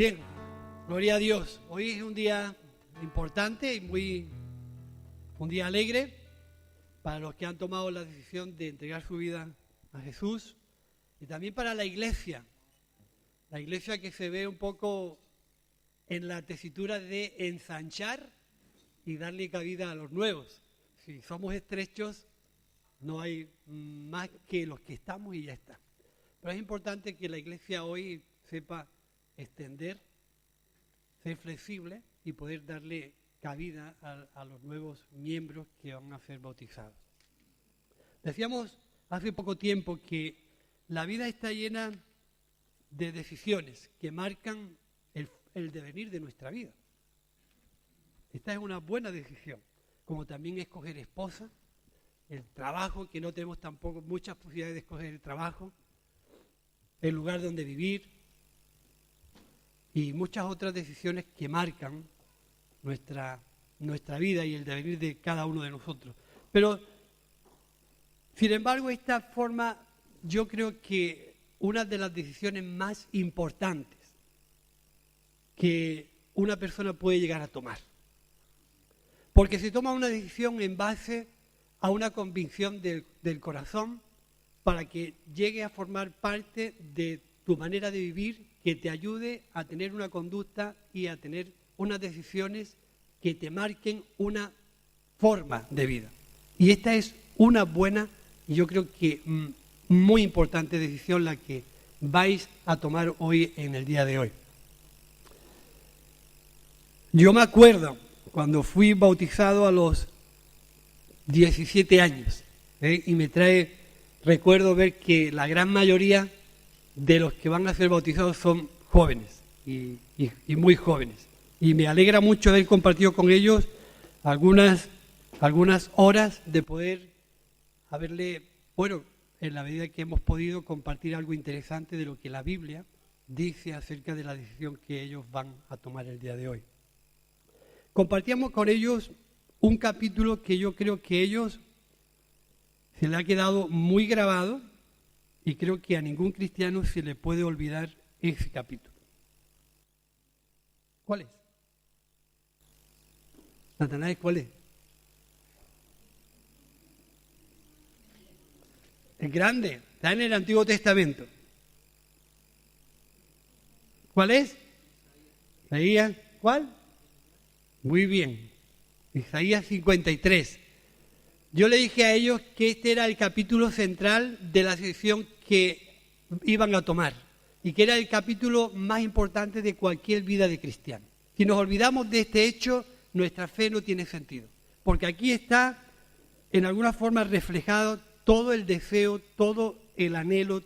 Bien, gloria a Dios. Hoy es un día importante y un día alegre para los que han tomado la decisión de entregar su vida a Jesús y también para la iglesia que se ve un poco en la tesitura de ensanchar y darle cabida a los nuevos. Si somos estrechos, no hay más que los que estamos y ya está. Pero es importante que la iglesia hoy sepa extender, ser flexible y poder darle cabida a los nuevos miembros que van a ser bautizados. Decíamos hace poco tiempo que la vida está llena de decisiones que marcan el devenir de nuestra vida. Esta es una buena decisión, como también escoger esposa, el trabajo, que no tenemos tampoco muchas posibilidades de escoger el trabajo, el lugar donde vivir y muchas otras decisiones que marcan nuestra vida y el devenir de cada uno de nosotros. Pero, sin embargo, esta forma, yo creo que una de las decisiones más importantes que una persona puede llegar a tomar. Porque se toma una decisión en base a una convicción del corazón para que llegue a formar parte de tu manera de vivir, que te ayude a tener una conducta y a tener unas decisiones que te marquen una forma de vida. Y esta es una buena, y yo creo que muy importante decisión la que vais a tomar hoy en el día de hoy. Yo me acuerdo cuando fui bautizado a los 17 años, y me trae recuerdo ver que la gran mayoría de los que van a ser bautizados son jóvenes y muy jóvenes. Y me alegra mucho haber compartido con ellos algunas horas de poder haberle, en la medida que hemos podido, compartir algo interesante de lo que la Biblia dice acerca de la decisión que ellos van a tomar el día de hoy. Compartíamos con ellos un capítulo que yo creo que ellos se le ha quedado muy grabado y creo que a ningún cristiano se le puede olvidar ese capítulo. ¿Cuál es? Natanael, ¿cuál es? El grande, está en el Antiguo Testamento. ¿Cuál es? Isaías, ¿cuál? Muy bien, Isaías 53. Yo le dije a ellos que este era el capítulo central de la decisión que iban a tomar y que era el capítulo más importante de cualquier vida de cristiano. Si nos olvidamos de este hecho, nuestra fe no tiene sentido, porque aquí está en alguna forma reflejado todo el deseo, todo el anhelo,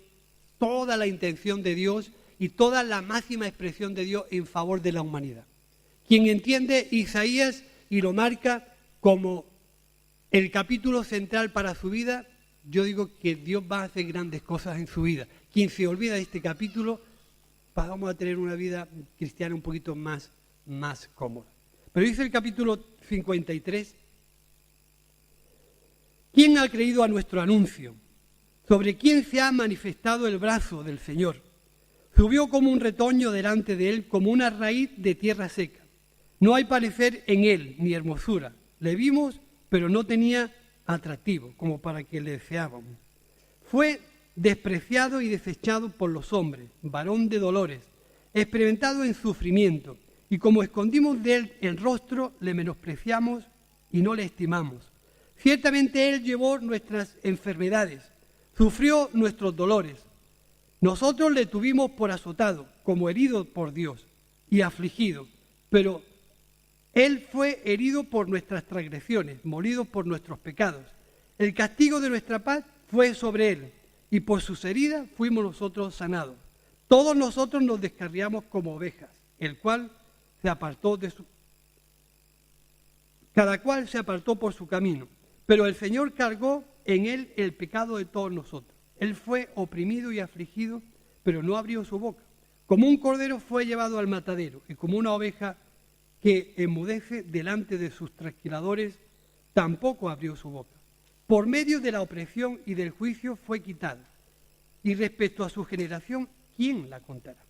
toda la intención de Dios y toda la máxima expresión de Dios en favor de la humanidad. Quien entiende Isaías y lo marca como el capítulo central para su vida, yo digo que Dios va a hacer grandes cosas en su vida. Quien se olvida de este capítulo, vamos a tener una vida cristiana un poquito más cómoda. Pero dice el capítulo 53, ¿quién ha creído a nuestro anuncio? ¿Sobre quién se ha manifestado el brazo del Señor? Subió como un retoño delante de él, como una raíz de tierra seca. No hay parecer en él ni hermosura. Le vimos, pero no tenía atractivo, como para que le deseábamos. Fue despreciado y desechado por los hombres, varón de dolores, experimentado en sufrimiento, y como escondimos de él el rostro, le menospreciamos y no le estimamos. Ciertamente él llevó nuestras enfermedades, sufrió nuestros dolores. Nosotros le tuvimos por azotado, como herido por Dios y afligido, pero él fue herido por nuestras transgresiones, molido por nuestros pecados. El castigo de nuestra paz fue sobre él, y por sus heridas fuimos nosotros sanados. Todos nosotros nos descarriamos como ovejas, cada cual se apartó por su camino. Pero el Señor cargó en él el pecado de todos nosotros. Él fue oprimido y afligido, pero no abrió su boca. Como un cordero fue llevado al matadero, y como una oveja que enmudece delante de sus trasquiladores, tampoco abrió su boca. Por medio de la opresión y del juicio fue quitado. Y respecto a su generación, ¿quién la contará?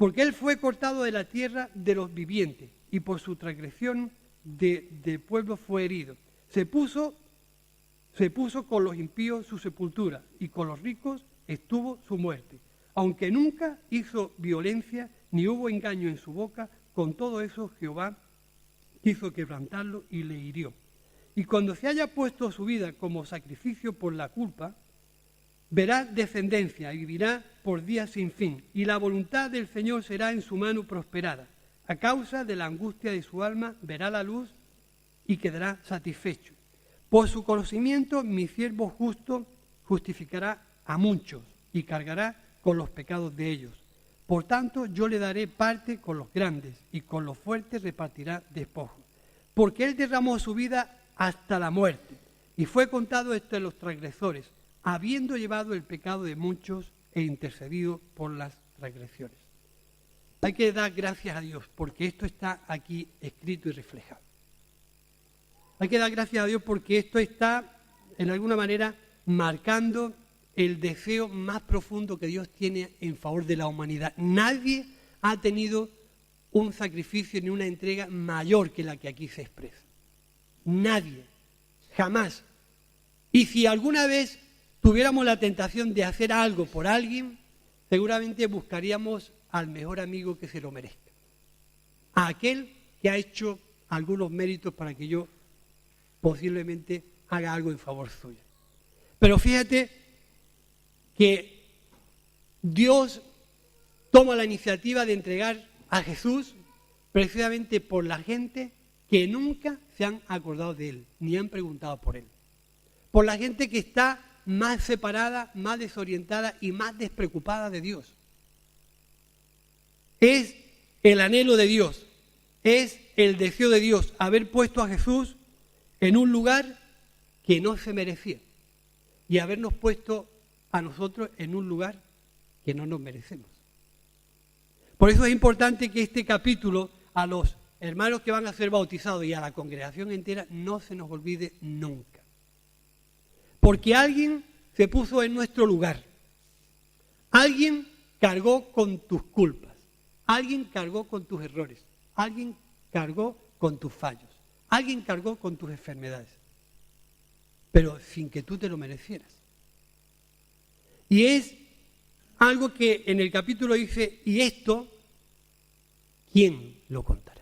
Porque él fue cortado de la tierra de los vivientes, y por su transgresión del pueblo fue herido. Se puso con los impíos su sepultura, y con los ricos estuvo su muerte. Aunque nunca hizo violencia, ni hubo engaño en su boca, con todo eso Jehová quiso quebrantarlo y le hirió. Y cuando se haya puesto su vida como sacrificio por la culpa, verá descendencia y vivirá por días sin fin, y la voluntad del Señor será en su mano prosperada. A causa de la angustia de su alma verá la luz y quedará satisfecho. Por su conocimiento mi siervo justo justificará a muchos y cargará con los pecados de ellos. Por tanto yo le daré parte con los grandes y con los fuertes repartirá despojos. Porque él derramó su vida hasta la muerte y fue contado entre los transgresores, habiendo llevado el pecado de muchos e intercedido por las transgresiones. Hay que dar gracias a Dios porque esto está aquí escrito y reflejado. Hay que dar gracias a Dios porque esto está, en alguna manera, marcando el deseo más profundo que Dios tiene en favor de la humanidad. Nadie ha tenido un sacrificio ni una entrega mayor que la que aquí se expresa. Nadie, jamás. Y si alguna vez tuviéramos la tentación de hacer algo por alguien, seguramente buscaríamos al mejor amigo que se lo merezca. A aquel que ha hecho algunos méritos para que yo posiblemente haga algo en favor suyo. Pero fíjate que Dios toma la iniciativa de entregar a Jesús precisamente por la gente que nunca se han acordado de Él, ni han preguntado por Él. Por la gente que está más separada, más desorientada y más despreocupada de Dios. Es el anhelo de Dios, es el deseo de Dios haber puesto a Jesús en un lugar que no se merecía y habernos puesto a nosotros en un lugar que no nos merecemos. Por eso es importante que este capítulo a los hermanos que van a ser bautizados y a la congregación entera no se nos olvide nunca. Porque alguien se puso en nuestro lugar. Alguien cargó con tus culpas. Alguien cargó con tus errores. Alguien cargó con tus fallos. Alguien cargó con tus enfermedades. Pero sin que tú te lo merecieras. Y es algo que en el capítulo dice, y esto, ¿quién lo contará?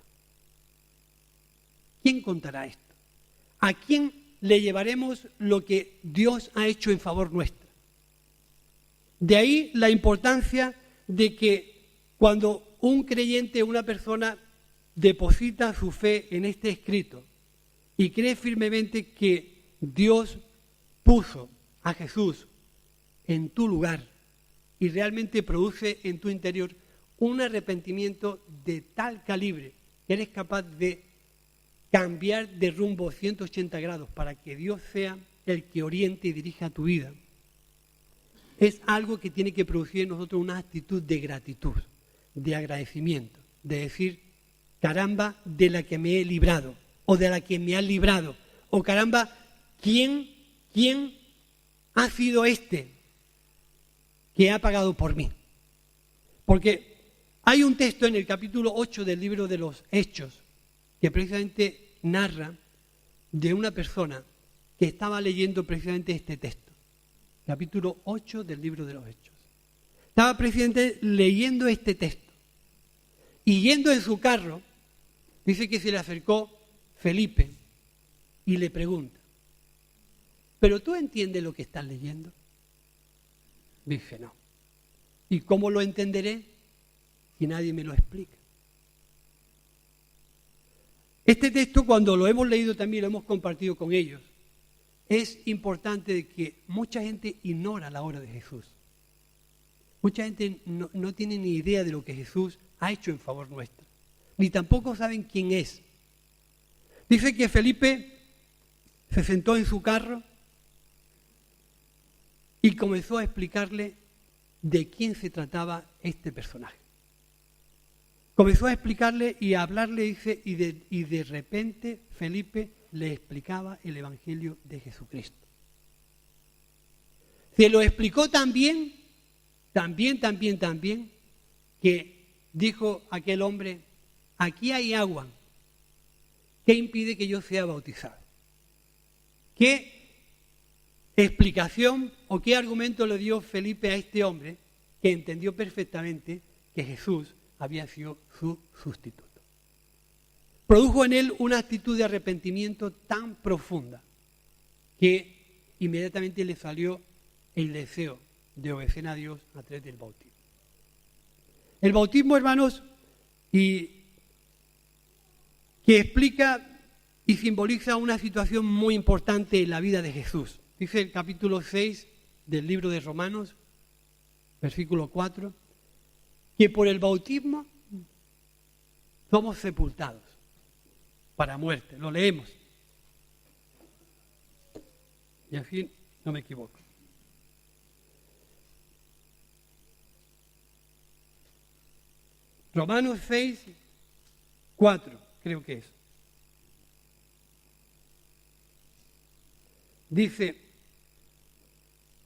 ¿Quién contará esto? ¿A quién le llevaremos lo que Dios ha hecho en favor nuestro? De ahí la importancia de que cuando un creyente, una persona, deposita su fe en este escrito y cree firmemente que Dios puso a Jesús en tu lugar y realmente produce en tu interior un arrepentimiento de tal calibre que eres capaz de cambiar de rumbo 180 grados para que Dios sea el que oriente y dirija tu vida, es algo que tiene que producir en nosotros una actitud de gratitud, de agradecimiento, de decir, caramba, de la que me he librado, o de la que me ha librado, o caramba, ¿quién ha sido este que ha pagado por mí? Porque hay un texto en el capítulo 8 del libro de los Hechos que precisamente narra de una persona que estaba leyendo precisamente este texto. Capítulo 8 del libro de los Hechos. Estaba precisamente leyendo este texto. Y yendo en su carro, dice que se le acercó Felipe y le pregunta, ¿pero tú entiendes lo que estás leyendo? Dice, no. ¿Y cómo lo entenderé si nadie me lo explica? Este texto, cuando lo hemos leído también, lo hemos compartido con ellos, es importante de que mucha gente ignora la obra de Jesús. Mucha gente no tiene ni idea de lo que Jesús ha hecho en favor nuestro, ni tampoco saben quién es. Dice que Felipe se sentó en su carro y comenzó a explicarle de quién se trataba este personaje. Comenzó a explicarle y a hablarle, dice, y de repente Felipe le explicaba el Evangelio de Jesucristo. Se lo explicó también, que dijo aquel hombre, aquí hay agua, ¿qué impide que yo sea bautizado? ¿Qué explicación o qué argumento le dio Felipe a este hombre que entendió perfectamente que Jesús había sido su sustituto? Produjo en él una actitud de arrepentimiento tan profunda que inmediatamente le salió el deseo de obedecer a Dios a través del bautismo. El bautismo, hermanos, que explica y simboliza una situación muy importante en la vida de Jesús. Dice el capítulo 6 del libro de Romanos, versículo 4, que por el bautismo somos sepultados para muerte. Lo leemos. Y así no me equivoco. Romanos 6, 4, creo que es. Dice,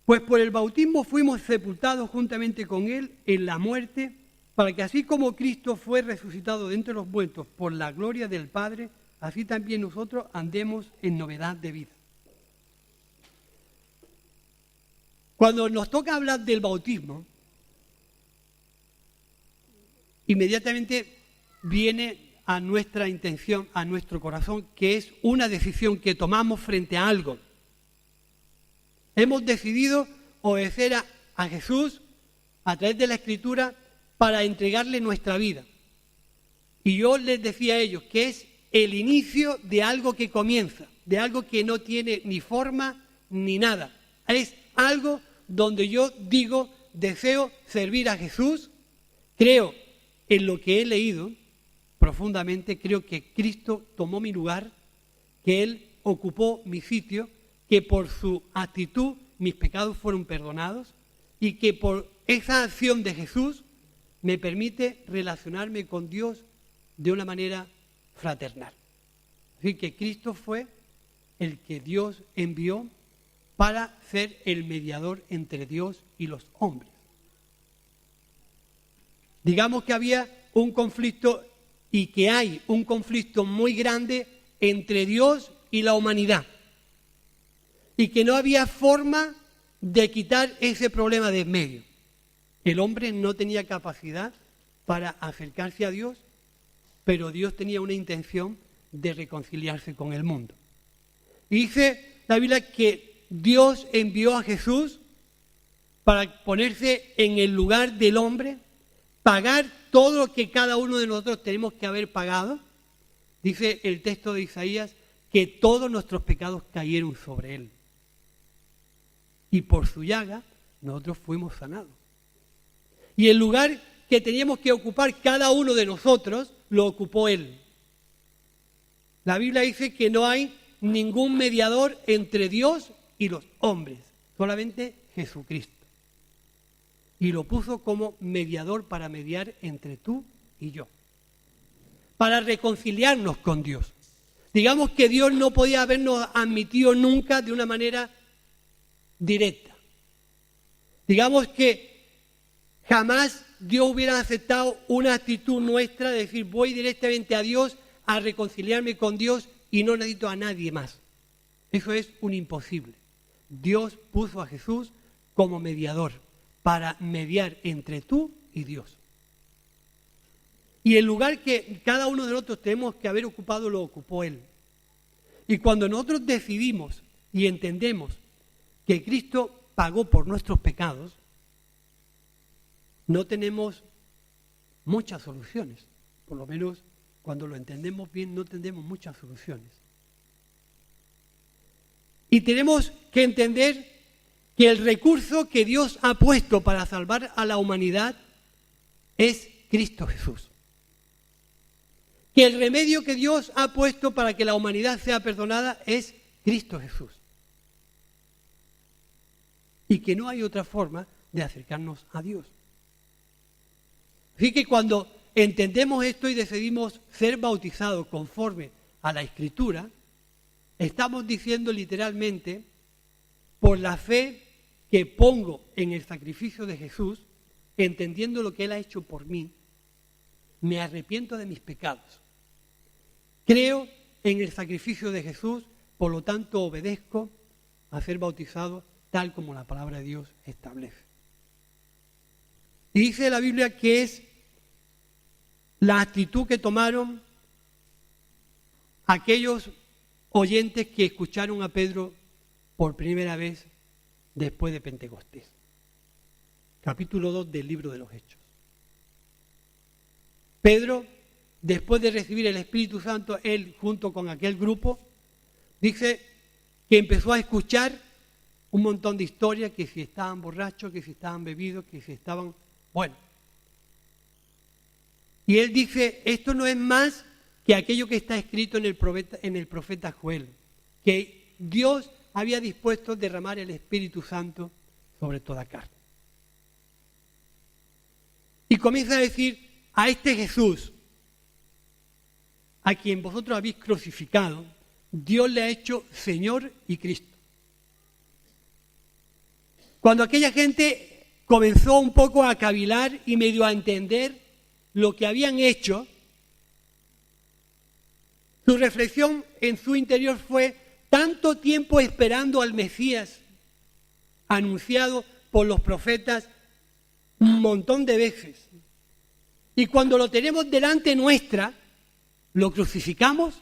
pues por el bautismo fuimos sepultados juntamente con Él en la muerte, para que así como Cristo fue resucitado de entre los muertos por la gloria del Padre, así también nosotros andemos en novedad de vida. Cuando nos toca hablar del bautismo, inmediatamente viene a nuestra intención, a nuestro corazón, que es una decisión que tomamos frente a algo. Hemos decidido obedecer a Jesús a través de la Escritura para entregarle nuestra vida. Y yo les decía a ellos que es el inicio de algo que comienza, de algo que no tiene ni forma ni nada. Es algo donde yo digo, deseo servir a Jesús, creo en lo que he leído profundamente, creo que Cristo tomó mi lugar, que Él ocupó mi sitio, que por su actitud mis pecados fueron perdonados y que por esa acción de Jesús me permite relacionarme con Dios de una manera fraternal. Así que Cristo fue el que Dios envió para ser el mediador entre Dios y los hombres. Digamos que había un conflicto y que hay un conflicto muy grande entre Dios y la humanidad. Y que no había forma de quitar ese problema de en medio. El hombre no tenía capacidad para acercarse a Dios, pero Dios tenía una intención de reconciliarse con el mundo. Y dice la Biblia que Dios envió a Jesús para ponerse en el lugar del hombre, pagar todo lo que cada uno de nosotros tenemos que haber pagado. Dice el texto de Isaías que todos nuestros pecados cayeron sobre él. Y por su llaga nosotros fuimos sanados. Y el lugar que teníamos que ocupar cada uno de nosotros, lo ocupó él. La Biblia dice que no hay ningún mediador entre Dios y los hombres, solamente Jesucristo. Y lo puso como mediador para mediar entre tú y yo, para reconciliarnos con Dios. Digamos que Dios no podía habernos admitido nunca de una manera directa. Digamos que jamás Dios hubiera aceptado una actitud nuestra de decir voy directamente a Dios a reconciliarme con Dios y no necesito a nadie más. Eso es un imposible. Dios puso a Jesús como mediador para mediar entre tú y Dios. Y el lugar que cada uno de nosotros tenemos que haber ocupado lo ocupó Él. Y cuando nosotros decidimos y entendemos que Cristo pagó por nuestros pecados, no tenemos muchas soluciones. Por lo menos cuando lo entendemos bien, no tenemos muchas soluciones. Y tenemos que entender que el recurso que Dios ha puesto para salvar a la humanidad es Cristo Jesús. Que el remedio que Dios ha puesto para que la humanidad sea perdonada es Cristo Jesús. Y que no hay otra forma de acercarnos a Dios. Así que cuando entendemos esto y decidimos ser bautizados conforme a la Escritura, estamos diciendo literalmente, por la fe que pongo en el sacrificio de Jesús, entendiendo lo que Él ha hecho por mí, me arrepiento de mis pecados. Creo en el sacrificio de Jesús, por lo tanto obedezco a ser bautizado tal como la palabra de Dios establece. Y dice la Biblia que es la actitud que tomaron aquellos oyentes que escucharon a Pedro por primera vez después de Pentecostés. Capítulo 2 del libro de los Hechos. Pedro, después de recibir el Espíritu Santo, él junto con aquel grupo, dice que empezó a escuchar un montón de historias, que si estaban borrachos, que si estaban bebidos, que si estaban... Bueno. Y él dice, esto no es más que aquello que está escrito en el profeta Joel, que Dios había dispuesto derramar el Espíritu Santo sobre toda carne. Y comienza a decir, a este Jesús, a quien vosotros habéis crucificado, Dios le ha hecho Señor y Cristo. Cuando aquella gente comenzó un poco a cavilar y medio a entender lo que habían hecho, su reflexión en su interior fue tanto tiempo esperando al Mesías anunciado por los profetas un montón de veces. Y cuando lo tenemos delante nuestra, lo crucificamos.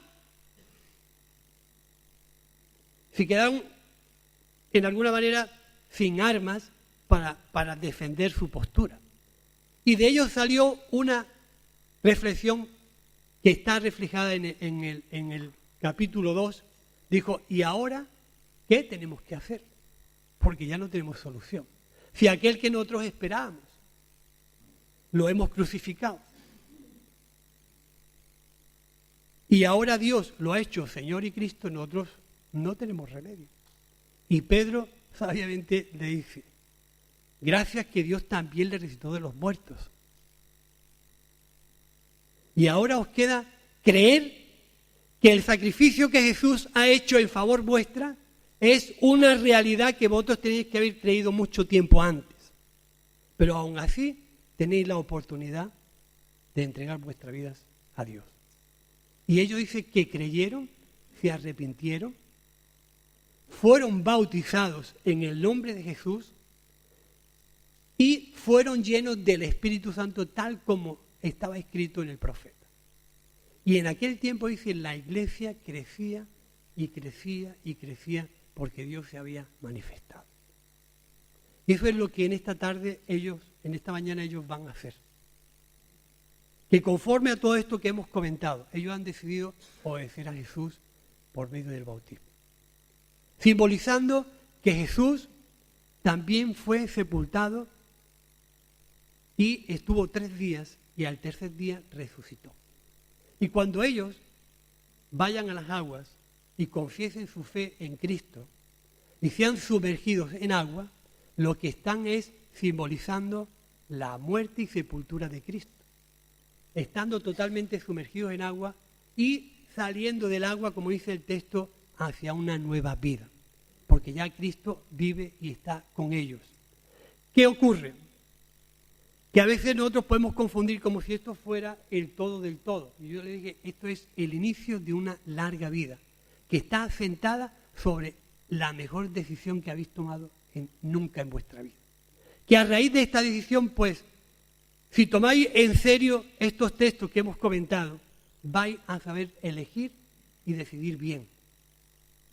Se quedaron en alguna manera sin armas para defender su postura. Y de ello salió una reflexión que está reflejada en el capítulo 2. Dijo, ¿y ahora qué tenemos que hacer? Porque ya no tenemos solución. Si aquel que nosotros esperábamos lo hemos crucificado. Y ahora Dios lo ha hecho Señor y Cristo, nosotros no tenemos remedio. Y Pedro sabiamente le dice, gracias que Dios también le resucitó de los muertos. Y ahora os queda creer que el sacrificio que Jesús ha hecho en favor vuestra es una realidad que vosotros tenéis que haber creído mucho tiempo antes. Pero aún así tenéis la oportunidad de entregar vuestras vidas a Dios. Y ellos dicen que creyeron, se arrepintieron, fueron bautizados en el nombre de Jesús y fueron llenos del Espíritu Santo tal como estaba escrito en el profeta. Y en aquel tiempo, dice, la iglesia crecía y crecía y crecía porque Dios se había manifestado. Y eso es lo que en esta mañana ellos van a hacer. Que conforme a todo esto que hemos comentado, ellos han decidido obedecer a Jesús por medio del bautismo. Simbolizando que Jesús también fue sepultado y estuvo 3 días y al tercer día resucitó. Y cuando ellos vayan a las aguas y confiesen su fe en Cristo y sean sumergidos en agua, lo que están es simbolizando la muerte y sepultura de Cristo. Estando totalmente sumergidos en agua y saliendo del agua, como dice el texto, hacia una nueva vida. Porque ya Cristo vive y está con ellos. ¿Qué ocurre? Que a veces nosotros podemos confundir como si esto fuera el todo del todo. Y yo le dije, esto es el inicio de una larga vida, que está asentada sobre la mejor decisión que habéis tomado nunca en vuestra vida. Que a raíz de esta decisión, pues, si tomáis en serio estos textos que hemos comentado, vais a saber elegir y decidir bien.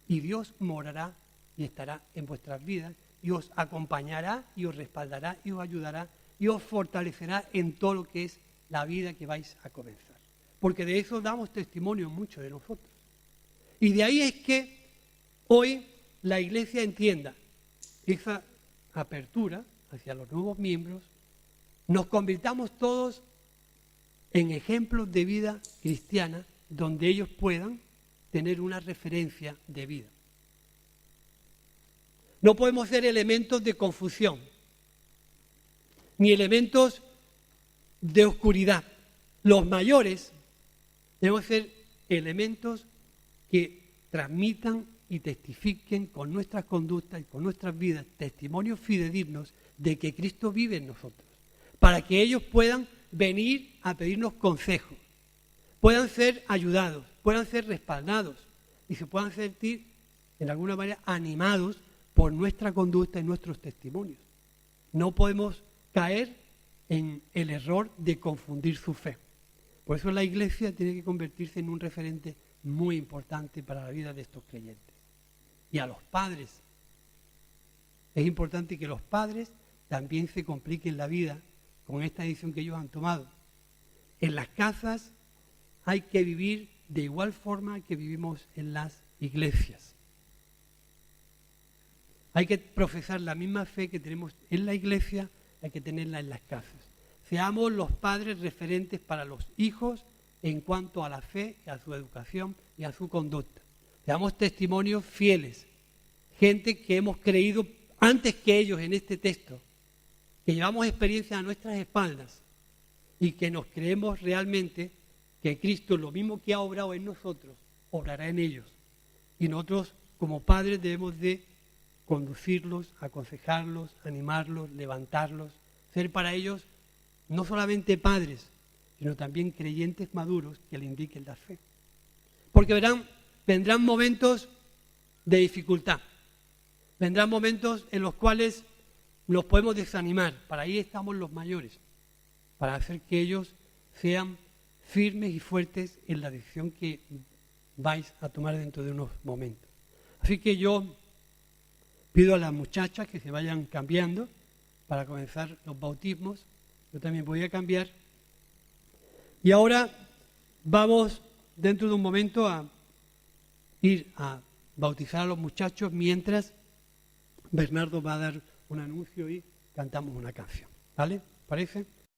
Y Dios morará y estará en vuestras vidas y os acompañará y os respaldará y os ayudará y os fortalecerá en todo lo que es la vida que vais a comenzar. Porque de eso damos testimonio muchos de nosotros. Y de ahí es que hoy la Iglesia entienda esa apertura hacia los nuevos miembros, nos convirtamos todos en ejemplos de vida cristiana donde ellos puedan tener una referencia de vida. No podemos ser elementos de confusión, ni elementos de oscuridad. Los mayores debemos ser elementos que transmitan y testifiquen con nuestras conductas y con nuestras vidas testimonios fidedignos de que Cristo vive en nosotros, para que ellos puedan venir a pedirnos consejos, puedan ser ayudados, puedan ser respaldados y se puedan sentir, en alguna manera, animados por nuestra conducta y nuestros testimonios. No podemos caer en el error de confundir su fe. Por eso la Iglesia tiene que convertirse en un referente muy importante para la vida de estos creyentes. Y a los padres, es importante que los padres también se compliquen la vida con esta decisión que ellos han tomado. En las casas hay que vivir de igual forma que vivimos en las iglesias. Hay que profesar la misma fe que tenemos en la iglesia, hay que tenerla en las casas. Seamos los padres referentes para los hijos en cuanto a la fe, a su educación y a su conducta. Seamos testimonios fieles, gente que hemos creído antes que ellos en este texto, que llevamos experiencia a nuestras espaldas y que nos creemos realmente que Cristo, lo mismo que ha obrado en nosotros, obrará en ellos. Y nosotros, como padres, debemos de conducirlos, aconsejarlos, animarlos, levantarlos, ser para ellos no solamente padres, sino también creyentes maduros que le indiquen la fe. Porque vendrán momentos de dificultad, vendrán momentos en los cuales los podemos desanimar. Para ahí estamos los mayores, para hacer que ellos sean firmes y fuertes en la decisión que vais a tomar dentro de unos momentos. Así que yo pido a las muchachas que se vayan cambiando para comenzar los bautismos. Yo también voy a cambiar. Y ahora vamos dentro de un momento a ir a bautizar a los muchachos mientras Bernardo va a dar un anuncio y cantamos una canción. ¿Vale? ¿Parece?